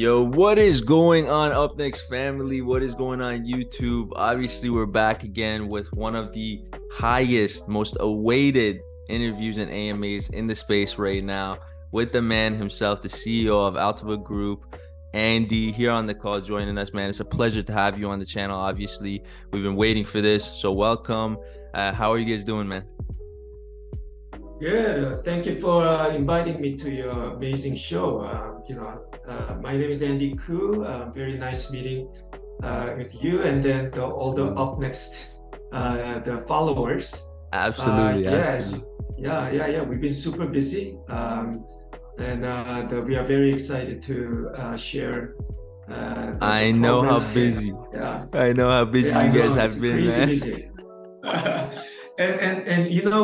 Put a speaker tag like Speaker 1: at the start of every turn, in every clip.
Speaker 1: Yo, what is going on, Up Next family? What is going on, YouTube? Obviously, we're back again with one of the highest, most awaited interviews and AMAs in the space right now with the man himself, the CEO of Altava Group, Andy, here on the call joining us, man. It's a pleasure to have you on the channel. Obviously, we've been waiting for this, so welcome. How are you guys doing, man?
Speaker 2: Good. Thank you for inviting me to your amazing show. My name is Andy Koo. Very nice meeting with you and then all the
Speaker 1: Absolutely.
Speaker 2: up next the followers.
Speaker 1: Absolutely,
Speaker 2: Yes,
Speaker 1: absolutely.
Speaker 2: yeah. We've been super busy, and we are very excited to share the
Speaker 1: I know how
Speaker 2: progress.
Speaker 1: busy.
Speaker 2: Yeah,
Speaker 1: I know how
Speaker 2: yeah,
Speaker 1: busy
Speaker 2: I
Speaker 1: you guys
Speaker 2: know it's
Speaker 1: have been,
Speaker 2: crazy
Speaker 1: man.
Speaker 2: busy.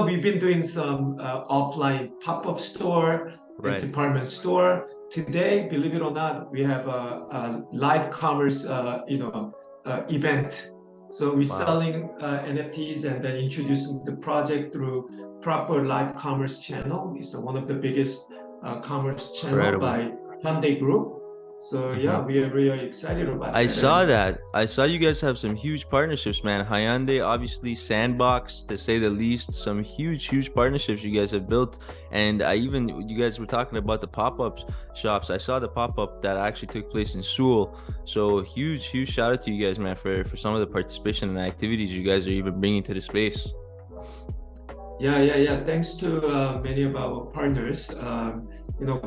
Speaker 2: We've been doing some offline pop-up store and
Speaker 1: Right.
Speaker 2: department store. Today, believe it or not, we have a live commerce event. So we're
Speaker 1: Wow.
Speaker 2: selling NFTs and then introducing the project through proper live commerce channel. It's one of the biggest commerce channel
Speaker 1: Incredible.
Speaker 2: by Hyundai Group. So yeah,
Speaker 1: Hmm.
Speaker 2: we are really excited about
Speaker 1: I
Speaker 2: that.
Speaker 1: saw
Speaker 2: And
Speaker 1: that. I saw you guys have some huge partnerships, man. Hyundai, obviously, Sandbox, to say the least. Some huge, huge partnerships you guys have built. And you guys were talking about the pop-ups shops. I saw the pop-up that actually took place in Seoul. So huge, huge shout out to you guys, man, for some of the participation and activities you guys are even bringing to the space.
Speaker 2: yeah. Thanks to many of our partners.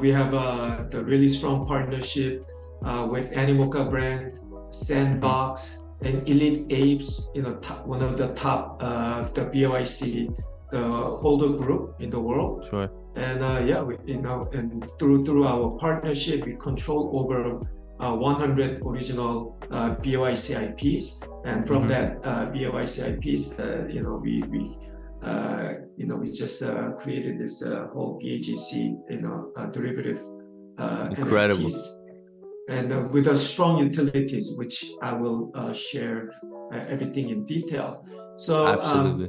Speaker 2: We have the really strong partnership with Animoca brand,
Speaker 1: Hmm.
Speaker 2: Sandbox, and Elite Apes. One of the top, the BOIC, the holder group in the world.
Speaker 1: Sure.
Speaker 2: And and through our partnership, we control over 100 original BOIC IPs, and from
Speaker 1: Hmm.
Speaker 2: that BOIC IPs, we just created this whole BAGC, derivative
Speaker 1: Incredible.
Speaker 2: NFTs, and with a strong utilities, which I will share everything in detail. So
Speaker 1: Absolutely.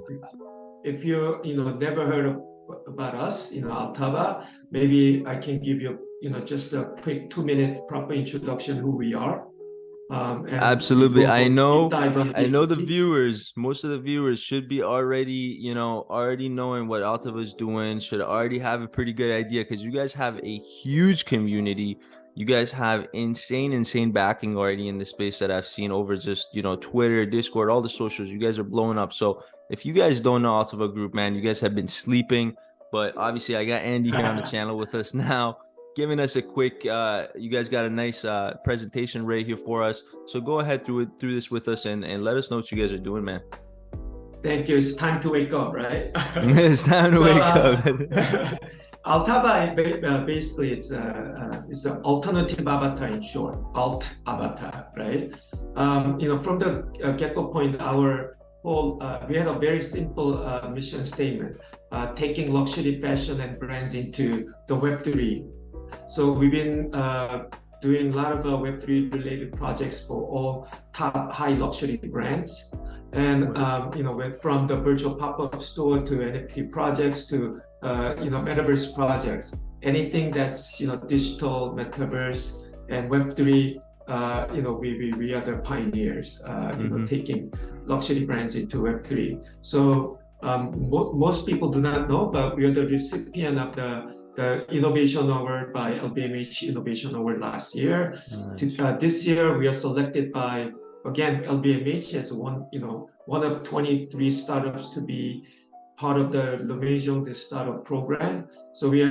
Speaker 2: if you never heard about us, Altava, maybe I can give you just a quick 2 minute proper introduction who we are, and we
Speaker 1: Absolutely.
Speaker 2: go for deep dive on
Speaker 1: I know the
Speaker 2: BGC.
Speaker 1: viewers, most of the viewers should be already, already knowing what Altava is doing, should already have a pretty good idea because you guys have a huge community. You guys have insane, insane backing already in the space that I've seen over just, Twitter, Discord, all the socials. You guys are blowing up. So if you guys don't know Altava Group, man, you guys have been sleeping. But obviously, I got Andy here on the channel with us now, giving us a quick you guys got a nice presentation right here for us, so go ahead through this with us and let us know what you guys are doing, man.
Speaker 2: Thank you. It's time to wake up, right?
Speaker 1: It's time to
Speaker 2: So
Speaker 1: wake up.
Speaker 2: Altava, basically, it's an alternative avatar in short, alt avatar, right? From the get-go point, we had a very simple mission statement, taking luxury fashion and brands into the Web3. So we've been doing a lot of Web3 related projects for all top high luxury brands. And
Speaker 1: Right.
Speaker 2: from the virtual pop-up store to NFT projects to metaverse projects, anything that's digital metaverse and Web3, we are the pioneers,
Speaker 1: Mm-hmm.
Speaker 2: taking luxury brands into Web3. So most people do not know, but we are the recipient of the Innovation Award by LBMH Innovation Award last year.
Speaker 1: Nice.
Speaker 2: This year, we are selected by, again, LBMH as one of 23 startups to be part of the Le Maison de Startup program. So we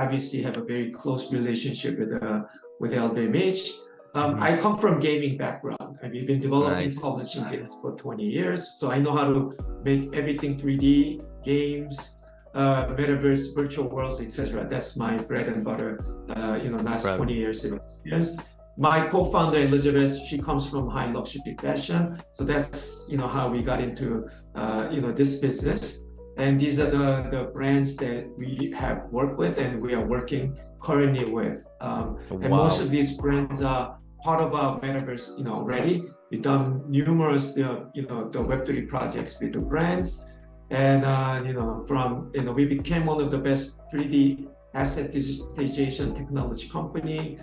Speaker 2: obviously have a very close relationship with LBMH.
Speaker 1: Mm-hmm.
Speaker 2: I come from gaming background. We've been developing
Speaker 1: Nice.
Speaker 2: publishing games for 20 years, so I know how to make everything 3D games, metaverse, virtual worlds, etc. That's my bread and butter. Last 20
Speaker 1: Incredible.
Speaker 2: years of experience. My co-founder Elizabeth, she comes from high luxury fashion, so that's how we got into this business. And these are the brands that we have worked with and we are working currently with. And most
Speaker 1: Wow.
Speaker 2: of these brands are part of our metaverse, already. We've done numerous, the Web3 projects with the brands. And, we became one of the best 3D asset digitization technology company.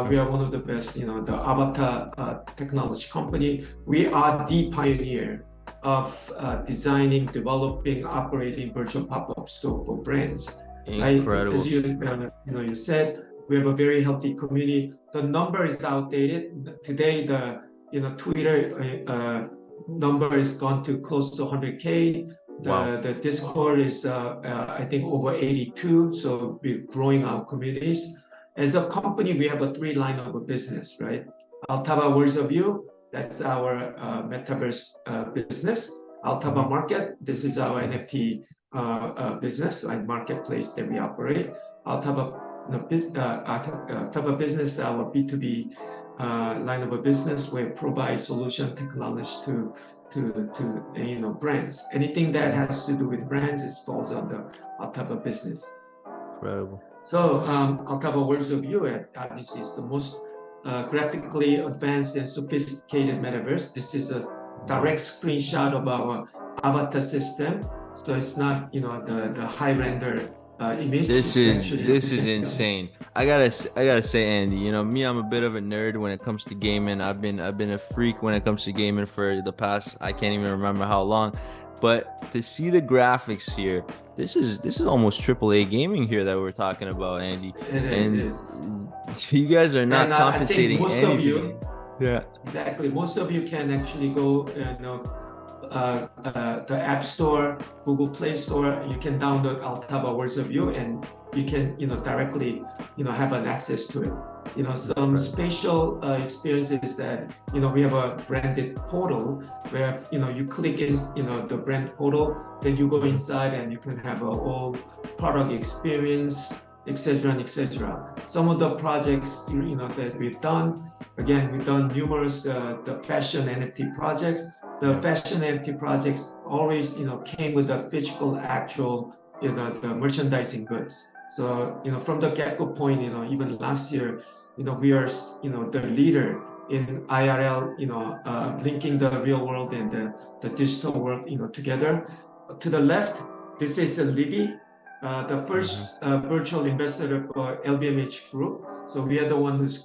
Speaker 2: We are one of the best, the avatar technology company. We are the pioneer of designing, developing, operating virtual pop-up store for brands. Right? As
Speaker 1: Incredible.
Speaker 2: you said, we have a very healthy community. The number is outdated today. The Twitter number is gone to close to 100K.
Speaker 1: Wow.
Speaker 2: The Discord is I think over 82. So we're growing our communities. As a company, we have a three line of business, right? Altava Worlds of View, that's our Metaverse business. Altava Market, this is our NFT business and marketplace that we operate. Altava Business, our B2B line of a business, where we provide solution technology to brands. Anything that has to do with brands falls under Altava Business.
Speaker 1: Incredible.
Speaker 2: So Altava Worlds of View obviously is the most graphically advanced and sophisticated metaverse. This is a direct screenshot of our avatar system. So it's not the high render image.
Speaker 1: This is insane. I gotta say, Andy, me, I'm a bit of a nerd when it comes to gaming. I've been a freak when it comes to gaming for the past, I can't even remember how long. But to see the graphics here, this is almost AAA gaming here that we're talking about, Andy.
Speaker 2: It is.
Speaker 1: You guys are not compensating
Speaker 2: most
Speaker 1: anything.
Speaker 2: Of you,
Speaker 1: yeah,
Speaker 2: exactly. Most of you can actually go the App Store, Google Play Store. You can download Altava Worlds of View, and you can directly have an access to it. Some spatial experiences that we have a branded portal where you click in the brand portal, then you go inside and you can have a whole product experience, etc. and etc. Some of the projects that we've done, again, we've done numerous the fashion NFT projects. The fashion NFT projects always came with the physical actual the merchandising goods. So from the get-go point, even last year, we are the leader in IRL, linking the real world and the digital world together. To the left, this is Livy, the first virtual investor of LVMH Group. So we are the one who's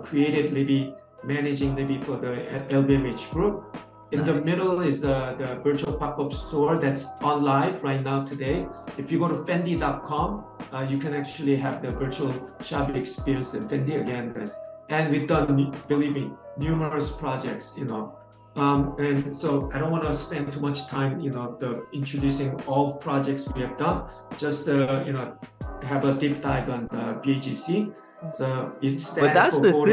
Speaker 2: created Livy, managing Livy for the LVMH Group. In the middle is the virtual pop-up store that's on live right now today. If you go to Fendi.com, you can actually have the virtual shop experience at Fendi again. And we've done, believe me, numerous projects, and so I don't want to spend too much time, introducing all projects we have done. Just, have a deep dive on the BAGC. So it stands for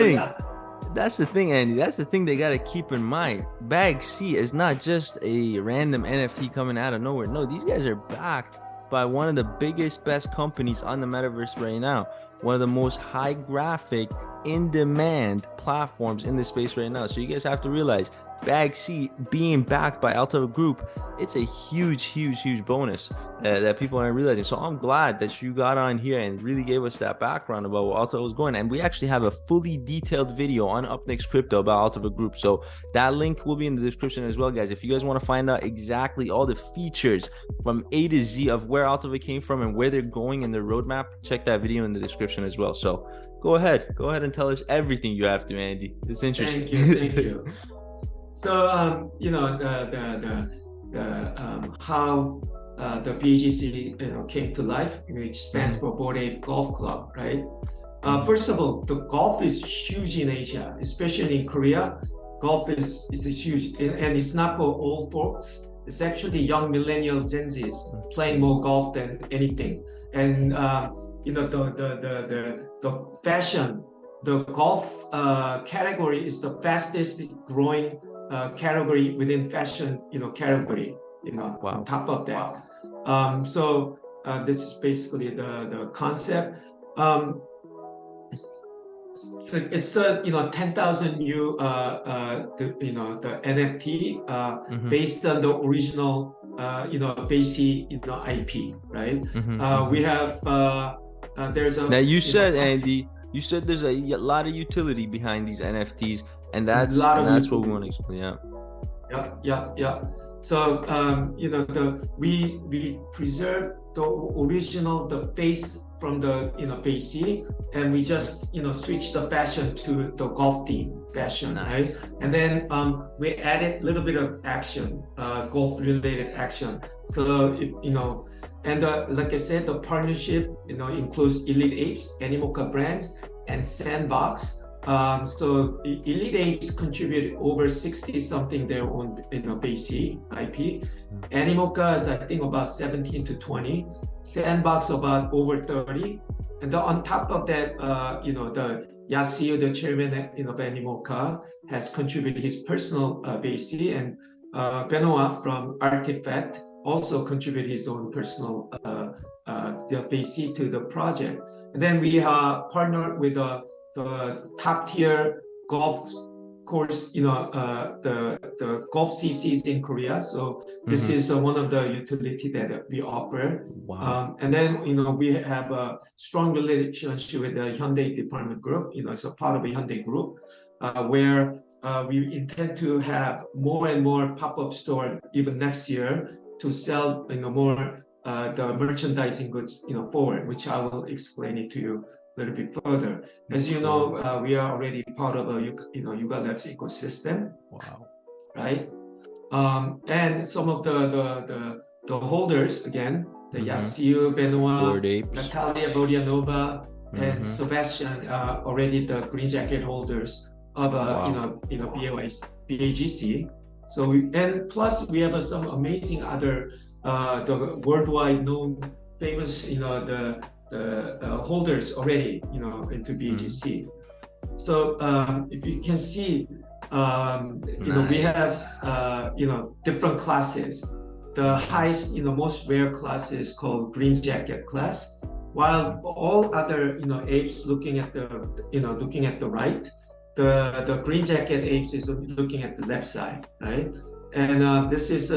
Speaker 1: That's the thing, Andy. That's the thing they got to keep in mind. Bagc is not just a random NFT coming out of nowhere. No, these guys are backed by one of the biggest, best companies on the metaverse right now. One of the most high graphic, in-demand platforms in the space right now. So you guys have to realize, Bagc being backed by Altava Group, it's a huge bonus that people aren't realizing. So I'm glad that you got on here and really gave us that background about what Altava was going. And we actually have a fully detailed video on Up Next Crypto about Altava Group. So that link will be in the description as well, guys. If you guys want to find out exactly all the features from A to Z of where Altava came from and where they're going in their roadmap, check that video in the description as well. So go ahead and tell us everything you have to, Andy. It's interesting.
Speaker 2: Thank you. So how the BAGC came to life, which stands for Ape Golf Club, right? First of all, the golf is huge in Asia, especially in Korea. Golf is huge, and it's not for old folks. It's actually young millennial Gen Zs playing more golf than anything. And the fashion, the golf category is the fastest growing category within fashion, category, on top of that. So this is basically the concept. So it's the 10,000 new the NFT based on the original Bagc IP, right? We have there's a
Speaker 1: now you said, Andy, you said there's a lot of utility behind these NFTs, and that's what we want to explain.
Speaker 2: Yeah. So we preserve the original, the face from the Bagc, and we just switched the fashion to the golf theme fashion, right?
Speaker 1: Nice.
Speaker 2: And then we added a little bit of action, golf related action. So and like I said, the partnership includes Elite Apes, Animoca Brands, and Sandbox. So Elite Apes contributed over 60 something their own Bagc IP. Animoca is I think about 17 to 20. Sandbox about over 30. And on top of that, the Yasuo, the chairman of Animoca, has contributed his personal Bagc, and Benoit from Artifact also contributed his own personal the Bagc to the project. And then we partnered with the top tier golf course, the golf CCs in Korea. So this is one of the utility that we offer.
Speaker 1: Wow.
Speaker 2: And then we have a strong relationship with the Hyundai Department Group. It's a part of the Hyundai Group, where we intend to have more and more pop-up store even next year to sell more the merchandising goods forward, which I will explain it to you a little bit further. As you know, we are already part of a Yuga Labs ecosystem.
Speaker 1: Wow.
Speaker 2: Right? And some of the holders, again, the Yasuo, Benoit, Natalia Vodianova, and Sebastian, already the green jacket holders of BAGC. So and plus we have some amazing other the worldwide known famous the holders already into BAGC. So if you can see, we have different classes. The highest, most rare class is called green jacket class, while all other apes looking at the right, the green jacket apes is looking at the left side, right? And this is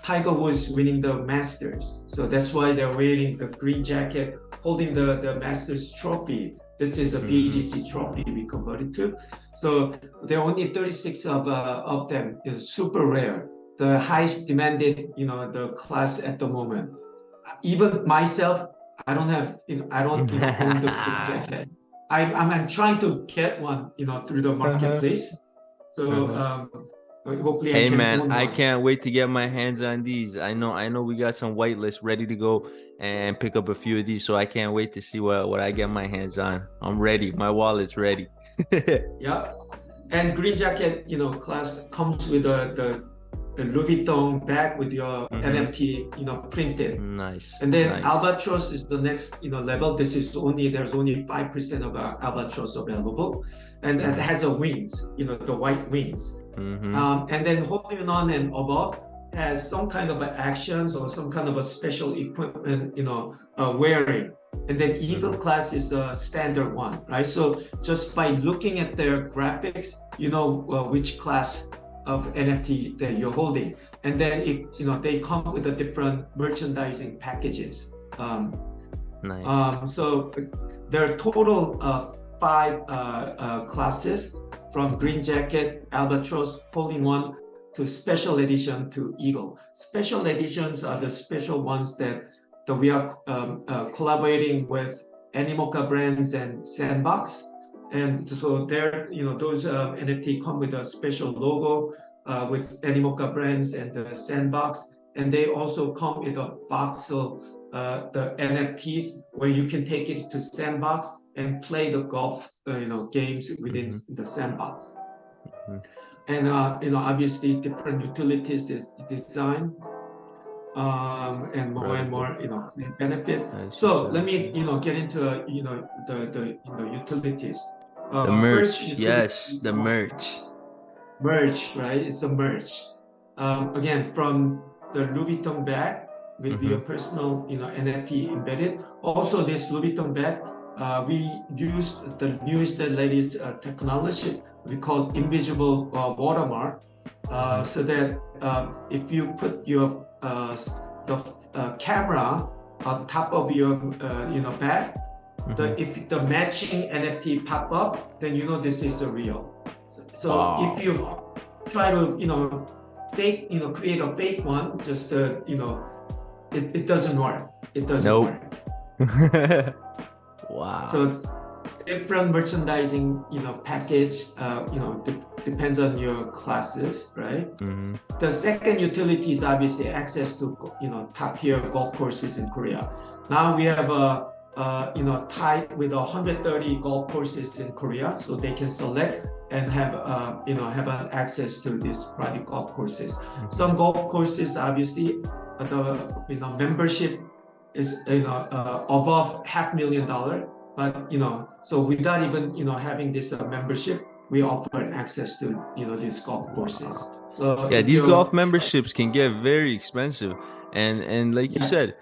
Speaker 2: Tiger Woods winning the Masters, so that's why they're wearing the green jacket, holding the Masters trophy. This is a BAGC trophy we converted to. So there are only 36 of them. It's super rare. The highest demanded, the class at the moment. Even myself, I don't have, I don't own the green jacket. I'm trying to get one, through the marketplace. So hopefully I
Speaker 1: Hey
Speaker 2: can
Speaker 1: man,
Speaker 2: own
Speaker 1: I
Speaker 2: one.
Speaker 1: can't wait to get my hands on these. I know we got some whitelists ready to go and pick up a few of these, so I can't wait to see what I get my hands on. I'm ready. My wallet's ready.
Speaker 2: Yeah. And green jacket, class comes with the Louis Vuitton bag with your NFT, printed.
Speaker 1: Nice.
Speaker 2: And then
Speaker 1: nice.
Speaker 2: Albatross is the next, level. There's only 5% of Albatross available, and it has a wings, the white wings. And then holding on and above has some kind of actions or some kind of a special equipment, wearing. And then Eagle class is a standard one, right? So just by looking at their graphics, which class of NFT that you're holding, and then they come with a different merchandising packages.
Speaker 1: Nice.
Speaker 2: So there are total 5 classes, from green jacket, albatross, hole-in-one, to special edition to eagle. Special editions are the special ones that we are collaborating with Animoca Brands and Sandbox. And so there, those NFT come with a special logo with Animoca Brands and the Sandbox, and they also come with a voxel, the NFTs, where you can take it to Sandbox and play the golf, games within the Sandbox. And obviously different utilities is designed, and more and more, benefit. So let me, get into the utilities.
Speaker 1: The merch,
Speaker 2: First,
Speaker 1: yes, the merch.
Speaker 2: Merch, right? It's a merch. Again, from the Louis Vuitton bag with your personal, NFT embedded. Also, this Louis Vuitton bag, we use the newest and latest technology we call invisible watermark, so that if you put your the camera on top of your bag, if the matching NFT pop up, then this is the real. So
Speaker 1: Wow.
Speaker 2: if you try to fake, create a fake one, just it doesn't work. It doesn't work.
Speaker 1: Wow.
Speaker 2: So different merchandising, package, depends on your classes, right?
Speaker 1: Mm-hmm.
Speaker 2: The second utility is obviously access to, top tier golf courses in Korea. Now we have tied with 130 golf courses in Korea, so they can select and have an access to these private golf courses.
Speaker 1: Mm-hmm.
Speaker 2: Some golf courses, obviously, the membership is above $500,000, but so without even having this membership, we offer access to these golf courses.
Speaker 1: Wow.
Speaker 2: So
Speaker 1: Yeah,
Speaker 2: if
Speaker 1: these golf
Speaker 2: you're,
Speaker 1: memberships can get very expensive. And like you
Speaker 2: yes,
Speaker 1: said,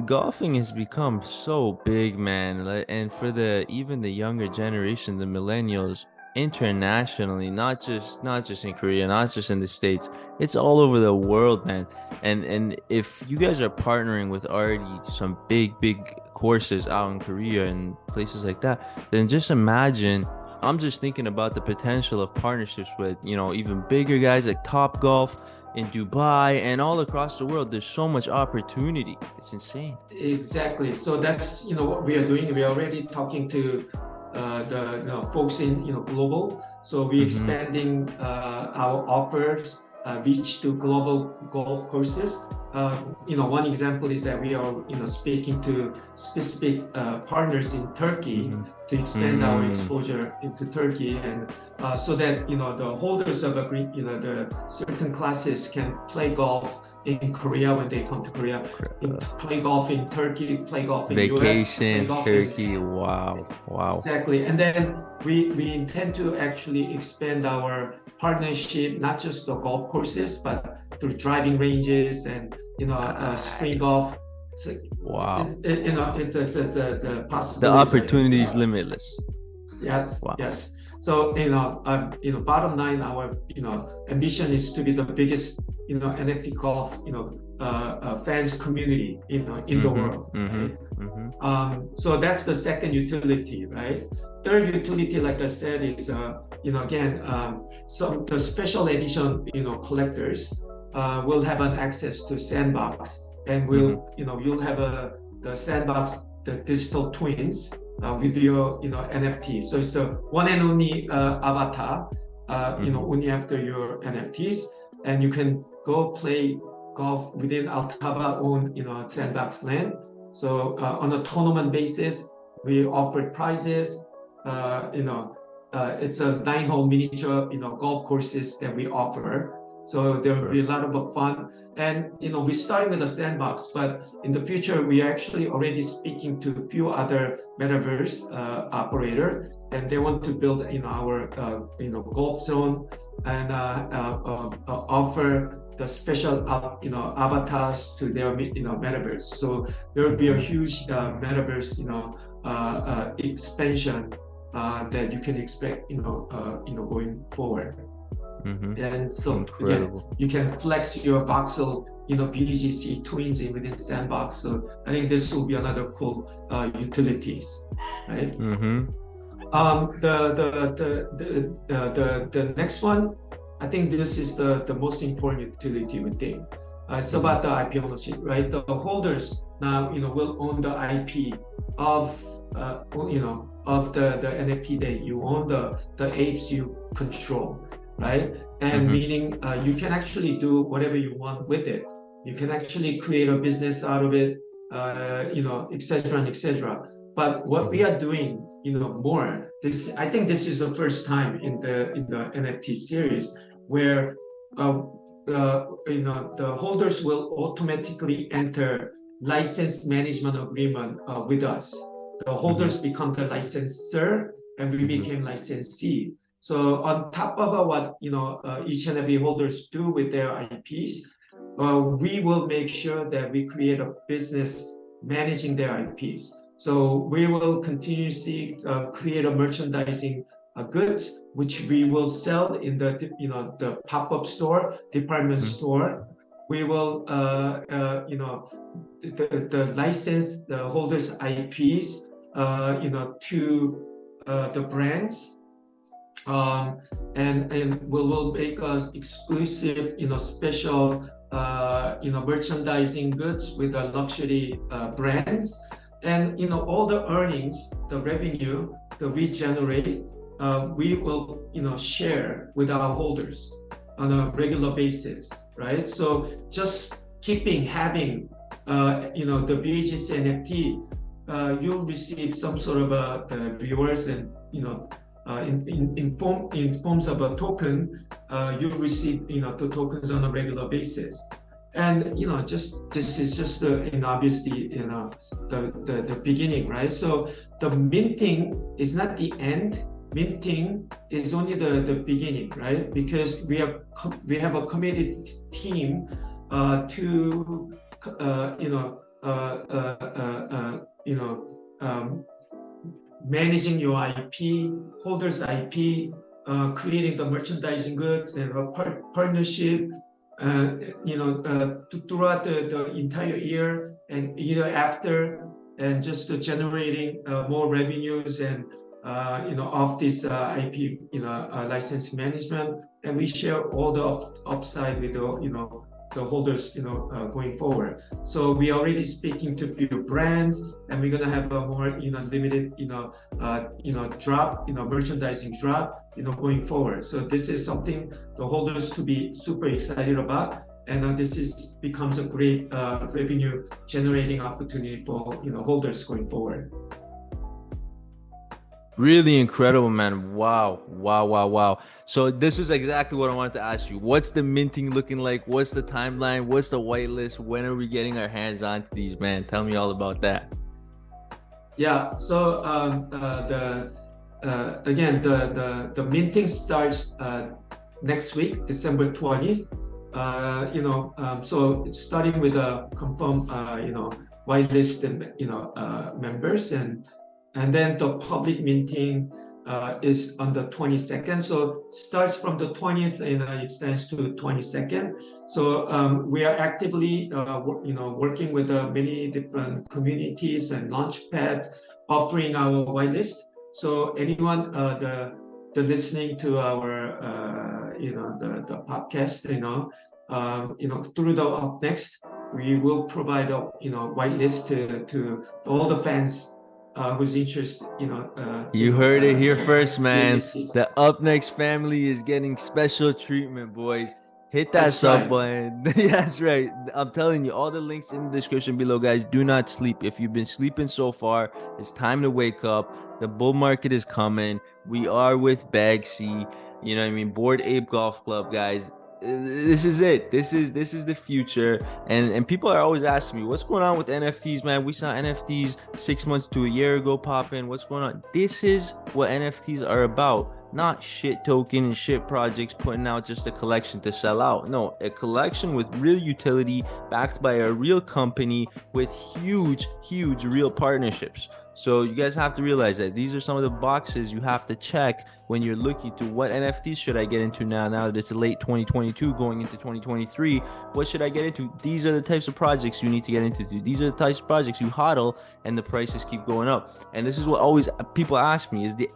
Speaker 1: golfing has become so big, man. And for the even the younger generation, the millennials, internationally, not just in Korea, not just in the States, it's all over the world, man. And if you guys are partnering with already some big courses out in Korea and places like that, then just imagine. I'm just thinking about the potential of partnerships with, even bigger guys like Top Golf in Dubai and all across the world. There's so much opportunity. It's insane.
Speaker 2: exactly. So that's what we are doing. We are already talking to the folks in global. So we're
Speaker 1: Mm-hmm.
Speaker 2: expanding our offers reach to global golf courses. One example is that we are speaking to specific partners in Turkey
Speaker 1: Mm-hmm.
Speaker 2: to expand our
Speaker 1: Mm.
Speaker 2: exposure into Turkey, and so that the holders of the certain classes can play golf in Korea when they come to Korea, play golf in Turkey, play golf in US, play
Speaker 1: Vacation,
Speaker 2: golf in,
Speaker 1: Turkey. Wow. Wow.
Speaker 2: exactly. And then we intend to actually expand our partnership, not just the golf courses, but through driving ranges and screen
Speaker 1: Nice.
Speaker 2: golf. So,
Speaker 1: Wow.
Speaker 2: the
Speaker 1: The
Speaker 2: possibilities are
Speaker 1: opportunity is limitless.
Speaker 2: yes,
Speaker 1: Wow.
Speaker 2: yes. So bottom line, our ambition is to be the biggest NFT golf fans community in the
Speaker 1: Mm-hmm.
Speaker 2: world,
Speaker 1: Mm-hmm.
Speaker 2: right?
Speaker 1: Mm-hmm.
Speaker 2: So that's the second utility, right? Third utility, like I said, is again, some the special edition collectors will have an access to Sandbox, and
Speaker 1: Mm-hmm.
Speaker 2: you'll have the Sandbox, the digital twins with your NFT. So it's the one and only avatar,
Speaker 1: Mm-hmm.
Speaker 2: only after your NFTs, and you can go play golf within Altava own Sandbox land. So on a tournament basis, we offer prizes. It's a 9-hole miniature, golf courses that we offer. So there will be a
Speaker 1: Perfect.
Speaker 2: lot of fun. And we're starting with a Sandbox, but in the future, we are actually already speaking to a few other metaverse operator, and they want to build our golf zone and offer the special avatars to their metaverse. So there will be a
Speaker 1: Mm-hmm.
Speaker 2: huge metaverse expansion that you can expect going forward.
Speaker 1: Mm-hmm.
Speaker 2: And so again,
Speaker 1: Incredible.
Speaker 2: you can flex your voxel BGC twins in within Sandbox. So I think this will be another cool utilities, right?
Speaker 1: Mm-hmm.
Speaker 2: The next one, I think this is the most important utility we think. It's
Speaker 1: Mm-hmm.
Speaker 2: about the IP ownership, right? The holders now, will own the IP of, the NFT that you own, the apes you control, right? And
Speaker 1: Mm-hmm.
Speaker 2: meaning you can actually do whatever you want with it. You can actually create a business out of it, et cetera and et cetera. But what we
Speaker 1: Mm-hmm.
Speaker 2: are doing, more. I think this is the first time in the NFT series where the holders will automatically enter license management agreement with us. The
Speaker 1: Mm-hmm.
Speaker 2: holders become the licensor, and we
Speaker 1: Mm-hmm.
Speaker 2: became licensee. So on top of what each and every holders do with their IPs, we will make sure that we create a business managing their IPs. So we will continuously create a merchandising goods, which we will sell in the pop-up store, department
Speaker 1: Mm-hmm.
Speaker 2: store. We will the license the holders IPs to the brands, um, and we'll make us exclusive special merchandising goods with the luxury brands. And all the earnings, the revenue that we generate, we will share with our holders on a regular basis, right? So just having the BGC NFT, you'll receive some sort of the rewards, and in forms of a token, you'll receive the tokens on a regular basis. And just this is just obviously the beginning, right? So the minting is not the end. Minting is only the beginning, right? Because we have a committed team to managing your IP, holders IP, creating the merchandising goods and a partnership, throughout the entire year and year after, and just generating more revenues and of this IP license management, and we share all the upside with the holders going forward. So we are already speaking to a few brands, and we're gonna have a more limited drop merchandising drop going forward. So this is something the holders to be super excited about, and this becomes a great revenue generating opportunity for holders going forward.
Speaker 1: Really incredible, man. Wow. Wow. Wow. Wow. So this is exactly what I wanted to ask you. What's the minting looking like? What's the timeline? What's the whitelist? When are we getting our hands onto these, man? Tell me all about that.
Speaker 2: Yeah. So again, the minting starts next week, December 20th. So starting with a confirmed whitelist members, and then the public minting is on the 22nd. So starts from the 20th and extends to 22nd. So we are actively working with many different communities and launch pads offering our whitelist. So anyone the listening to our the podcast, through the Up Next, we will provide a whitelist to all the fans who's interested,
Speaker 1: You heard it here
Speaker 2: in
Speaker 1: first, man.
Speaker 2: BGC.
Speaker 1: The Up Next family is getting special treatment, boys. Hit that
Speaker 2: That's
Speaker 1: sub
Speaker 2: right.
Speaker 1: button. That's right. I'm telling you, all the links in the description below, guys. Do not sleep. If you've been sleeping so far, it's time to wake up. The bull market is coming. We are with Bagc. You know what I mean? Board Ape Golf Club, guys. This is it. This is the future. And people are always asking me, what's going on with NFTs, man? We saw NFTs 6 months to a year ago pop in. What's going on? This is what NFTs are about. Not shit token and shit projects putting out just a collection to sell out. No, a collection with real utility, backed by a real company with huge real partnerships. So you guys have to realize that these are some of the boxes you have to check when you're looking to what NFTs should I get into now that it's late 2022 going into 2023. What should I get into? These are the types of projects you need to get into. These are the types of projects you hodl and the prices keep going up. And this is what always people ask me, is the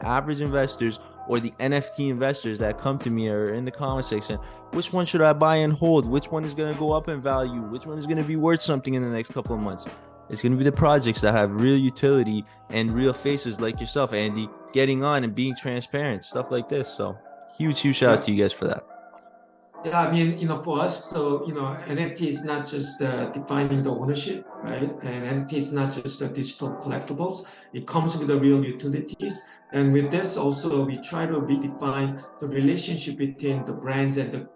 Speaker 1: average investors or the NFT investors that come to me or in the comment section, which one should I buy and hold? Which one is going to go up in value? Which one is going to be worth something in the next couple of months? It's going to be the projects that have real utility and real faces like yourself, Andy, getting on and being transparent, stuff like this. So huge shout out to you guys for that.
Speaker 2: Yeah, I mean, for us, so, NFT is not just defining the ownership, right? And NFT is not just digital collectibles. It comes with the real utilities. And with this also, we try to redefine the relationship between the brands and the,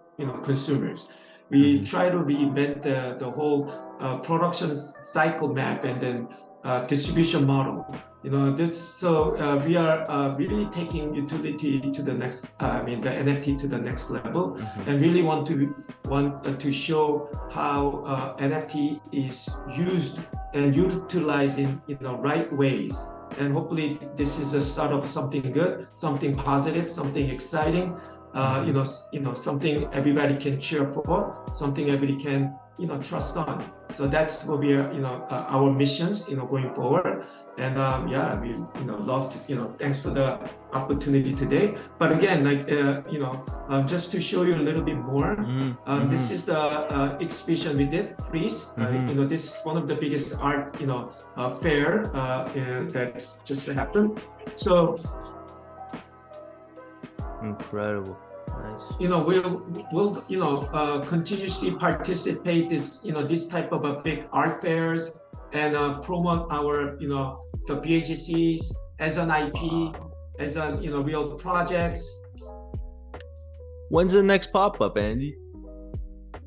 Speaker 2: consumers. We try to reinvent the whole production cycle map and then distribution model. We are really taking utility to the next, the NFT to the next level, and really want to show how NFT is used and utilized in the right ways. And hopefully this is a start of something good, something positive, something exciting, something everybody can cheer for, something everybody can trust on. So that's what we are, our missions, going forward. And yeah, we, love to, thanks for the opportunity today. But again, like, just to show you a little bit more, this is the exhibition we did, Freeze. This is one of the biggest art, fair that just happened. So
Speaker 1: incredible. Nice.
Speaker 2: We'll continuously participate this type of big art fairs and promote our the BAGCs as an IP, as an real projects.
Speaker 1: When's the next pop-up, Andy?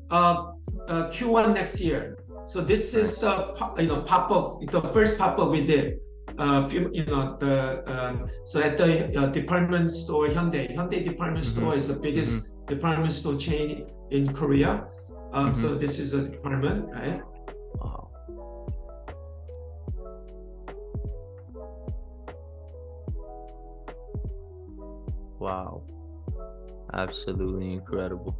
Speaker 2: Q1 next year. So this is the pop-up, the first pop-up we did. So at the department store Hyundai department store is the biggest department store chain in Korea. So this is a department, right?
Speaker 1: Wow. Wow. Absolutely incredible.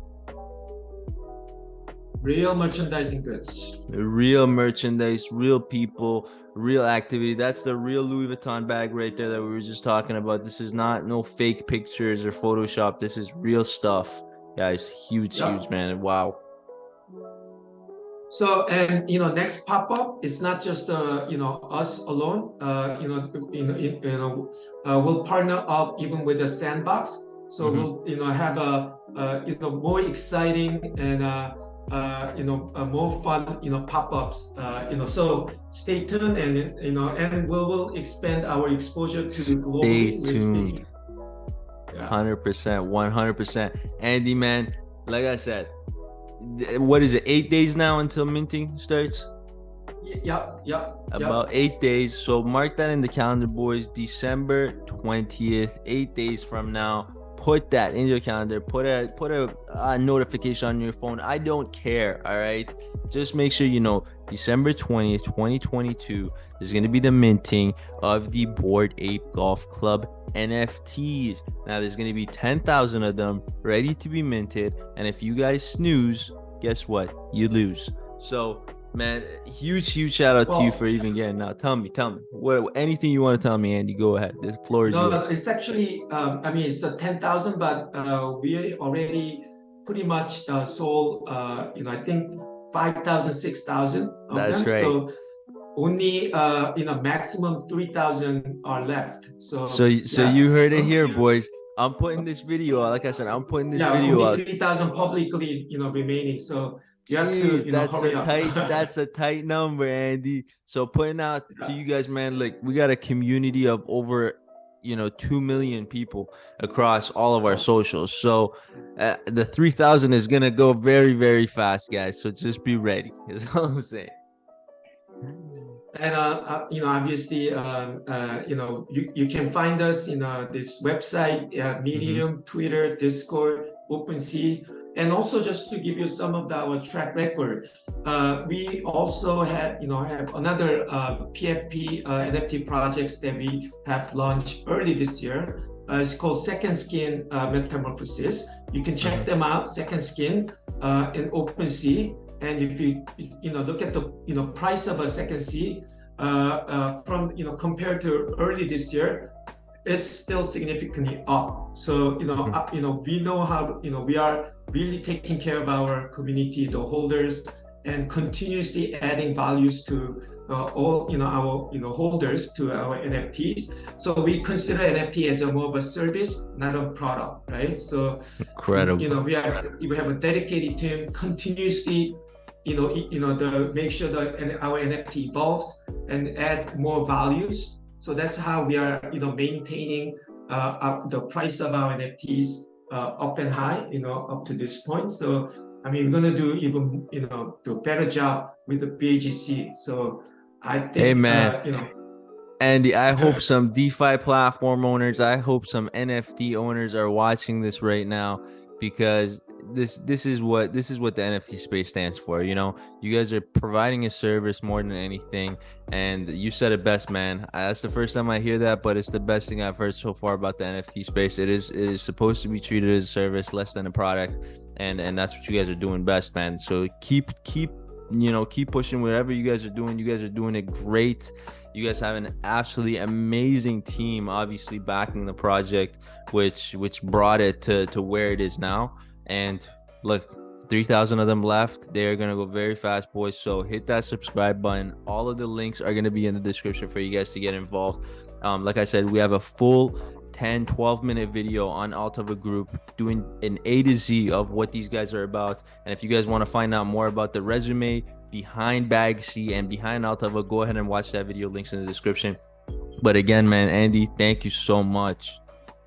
Speaker 2: Real merchandising goods.
Speaker 1: Real merchandise, real people, real activity. That's the real Louis Vuitton bag right there that we were just talking about. This is not no fake pictures or Photoshop. This is real stuff, guys. Huge, man. Wow.
Speaker 2: So, and next pop-up is not just us alone. We'll partner up even with the Sandbox. So we'll have a more exciting and more fun pop-ups. So stay tuned, and and we will expand our exposure to globally.
Speaker 1: Stay tuned. 100%, 100%. Andy, man, like I said, what is it, 8 days now until minting starts?
Speaker 2: Yep.
Speaker 1: About 8 days. So mark that in the calendar, boys. December 20th, 8 days from now. Put that in your calendar. Put a notification on your phone. I don't care. All right. Just make sure you know December 20th, 2022 is going to be the minting of the Bored Ape Golf Club NFTs. Now there's going to be 10,000 of them ready to be minted. And if you guys snooze, guess what? You lose. So, man, huge shout out to you for even getting out. Tell me, what anything you want to tell me, Andy. Go ahead. The floor is yours.
Speaker 2: No, it's actually, it's a 10,000, but we already pretty much sold, I think 5,000, 6,000 of
Speaker 1: That's
Speaker 2: them.
Speaker 1: right.
Speaker 2: So only, maximum 3,000 are left. So
Speaker 1: you heard it here, boys. I'm putting this video out. Like I said, I'm putting this video
Speaker 2: only
Speaker 1: out.
Speaker 2: 3,000 publicly, remaining. So you have to, hurry up.
Speaker 1: That's a tight number, Andy. So putting out to you guys, man, like we got a community of over 2 million people across all of our socials. So the 3,000 is gonna go very, very fast, guys. So just be ready. Is all I'm saying.
Speaker 2: And obviously, you can find us in this website, Medium, Twitter, Discord, OpenSea, and also just to give you some of our track record, we also have another PFP NFT projects that we have launched early this year. It's called Second Skin Metamorphosis. You can check them out, Second Skin, in OpenSea. And if you look at the price of a Second Sea from compared to early this year, it's still significantly up. So we know how we are really taking care of our community, the holders, and continuously adding values to all our holders to our NFTs. So we consider NFT as more of a service, not a product, right? So
Speaker 1: incredible.
Speaker 2: We have a dedicated team continuously. To make sure that our NFT evolves and add more values. So that's how we are, maintaining the price of our NFTs up and high, up to this point. So, we're gonna do even, do a better job with the BAGC. So I think,
Speaker 1: hey man, Andy, I hope some DeFi platform owners, I hope some NFT owners are watching this right now, because this is what the NFT space stands for. You guys are providing a service more than anything, and you said it best, man. That's the first time I hear that, but it's the best thing I've heard so far about the NFT space. It is supposed to be treated as a service, less than a product, and that's what you guys are doing best, man. So keep keep pushing whatever you guys are doing. You guys are doing it great. You guys have an absolutely amazing team, obviously backing the project, which brought it to where it is now. And look, 3,000 of them left. They're gonna go very fast, boys. So hit that subscribe button. All of the links are gonna be in the description for you guys to get involved. Like I said, we have a full 10-12 minute video on Altava Group doing an A to Z of what these guys are about. And if you guys want to find out more about the resume behind Bagc and behind Altava, go ahead and watch that video. Links in the description. But again, man, Andy, thank you so much.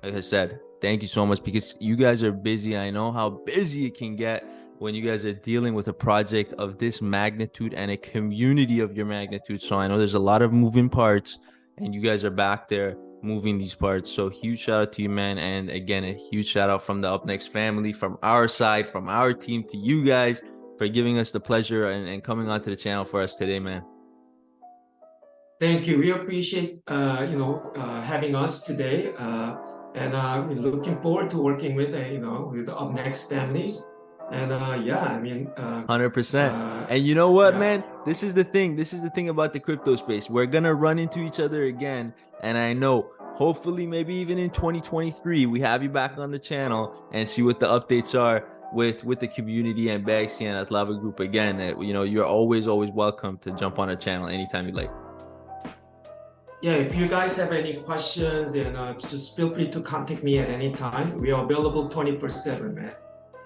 Speaker 1: Like I said, thank you so much, because you guys are busy. I know how busy it can get when you guys are dealing with a project of this magnitude and a community of your magnitude. So I know there's a lot of moving parts, and you guys are back there moving these parts. So huge shout out to you, man. And again, a huge shout out from the Up Next family, from our side, from our team, to you guys for giving us the pleasure and coming onto the channel for us today, man.
Speaker 2: Thank you. We appreciate having us today, and we're looking forward to working with with the Up Next families. And yeah, I mean,
Speaker 1: 100%. And you know what,
Speaker 2: yeah.
Speaker 1: man? This is the thing about the crypto space. We're gonna run into each other again, and I know, hopefully, maybe even in 2023, we have you back on the channel and see what the updates are with the community and Bagc and Altava Group again. You're always welcome to jump on a channel anytime you like.
Speaker 2: Yeah, if you guys have any questions, and just feel free to contact me at any time. We are available 24/7, man.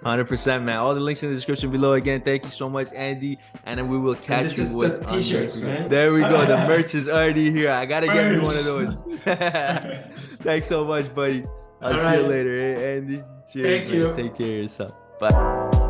Speaker 1: 100%, man. All the links in the description below. Again, thank you so much, Andy. And then we will catch you with
Speaker 2: the t-shirts, right?
Speaker 1: There we go. The merch is already here. I gotta get me one of those. Thanks so much, buddy. I'll see you later, Andy. Cheers.
Speaker 2: Thank you.
Speaker 1: Take care of yourself. Bye.